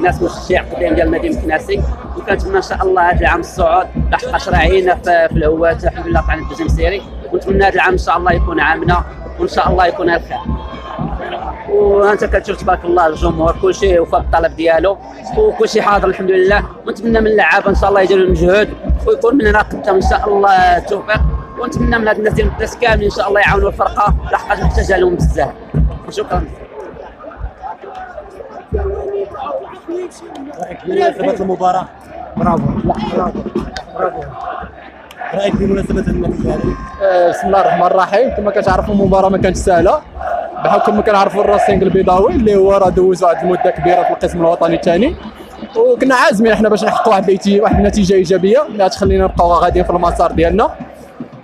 مكناس مشجع قدام ديال مدينه مكناسي، وكنتمنى ان شاء الله هذا العام الصعود لحقاش راعينا في الهوات الحمد لله طلعنا الدوزيام سيري، ونتمنى هذا العام ان شاء الله يكون عامنا وان شاء الله يكون الخير. وانت كتشوف تبارك الله الجمهور كلشي وفاق الطلب ديالو وكلشي حاضر الحمد لله، ونتمنى من اللعابه ان شاء الله يديروا المجهود ويكون مننا قدام ان شاء الله التوفيق، ونتمنى من هاد الناس ديال المقدس كاملين ان شاء الله يعاونوا الفرقه لحقاش محتاجه لهم بزاف. وشكرا. رايك بمناسبة المباراة؟ برافو برافو. رايك بمناسبة النتيجة هذه؟ بسم الله الرحمن الرحيم. كما كتعرفوا المباراة ما كانتش سهلة، بحكم ما كنعرفوا الراسينغ البيضاوي اللي هو راه دوز واحد المدة كبيرة في القسم الوطني الثاني، وكنا عازمين احنا باش نحققوا واحد النتيجة إيجابية اللي غتخلينا نبقاو غاديين في المسار ديالنا،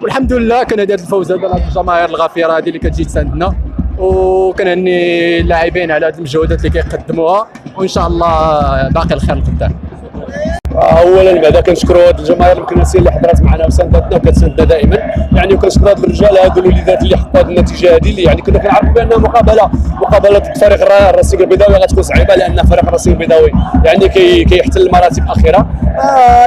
والحمد لله كان هذا الفوز هذا الجماهير الغفيرة هذه اللي كتجي تساندنا، وكنهني اللاعبين على هذه المجهودات اللي كيقدموها، وان شاء الله باقي الخير لقدام. اولا بعدا كنشكروا هاد الجماهير المكناسيه اللي حضرات معنا وساندتنا وكتساندنا دائما، يعني وكنشكروا هاد الرجال هادو الوليدات اللي حققوا هاد النتيجه هذه، اللي يعني كنا كنعرفوا بان مقابله فريق الراسينغ البيضاوي غتكون صعيبه، لان فريق الراسينغ البيضاوي يعني كيحتل المراتب الاخيره.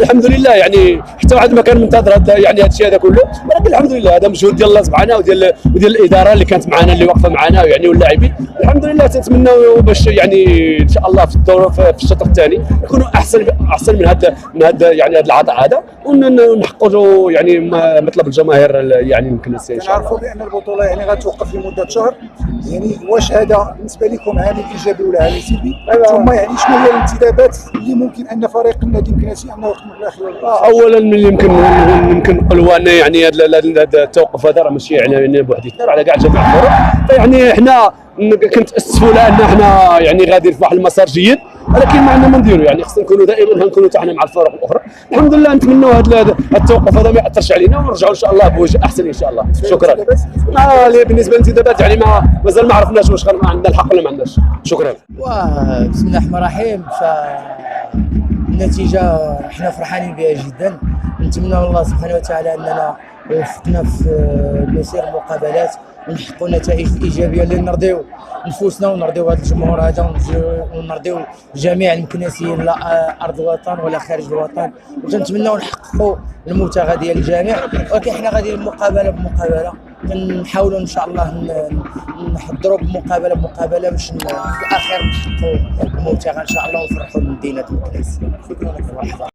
الحمد لله يعني حتى واحد ما كان منتظر يعني هذا الشيء هذا كله، ولكن الحمد لله هذا مجهود ديال الله سبحانه وديال الاداره اللي كانت معنا اللي واقفه معنا يعني واللاعبين. الحمد لله تنتمناو باش يعني ان شاء الله في الدور في الشوط الثاني يكونوا احسن من هذا يعني هذا العطاء هذا، ونحققوا يعني مطلب الجماهير يعني المكناسيه ان شاء الله. نعرفوا بان البطوله يعني غتوقف لمده شهر، يعني واش هذا بالنسبه لكم عامل ايجابي ولا عامل سلبي؟ ثم يعني شنو هي الانتدابات اللي ممكن ان فريق النادي المكناسي انه يخدم في الاخير؟ اولا من اللي يمكن نقولوا ان يعني هذا التوقف هذا راه ماشي يعني بوحديتنا، راه على كاع جميع الفرق، فيعني احنا كنتاسفوا لان احنا يعني غاديين في واحد المسار جيد، ولكن ما عندنا ما نديروا، يعني خصنا نكونوا دائما نكونوا حتى حنا مع الفرق الاخرى. الحمد لله نتمنوا هذا التوقف هذا ما ياثرش علينا، ونرجعوا ان شاء الله بوجه احسن ان شاء الله. شكرا. بالنسبه للانتدابات يعني مازال ما عرفناش واش عندنا الحق ولا ما عندناش. شكرا. بسم الله الرحمن الرحيم. فالنتيجه احنا فرحانين بها جدا، نتمنى من الله سبحانه وتعالى اننا وفقنا في مسير المقابلات ونحققوا نتائج ايجابيه اللي نرضيو نفوسنا ونرضيو هذا الجمهور هذا ونرضيو جميع المكناسيين لا ارض الوطن ولا خارج الوطن، وتنتمناو نحققوا المبتغى ديال الجميع. ولكن حنا غاديين مقابله بمقابله، كنحاولوا ان شاء الله نحضروا بمقابله باش في الاخير نحققوا المبتغى ان شاء الله ونفرحوا مدينه مكناس. شكرا لك.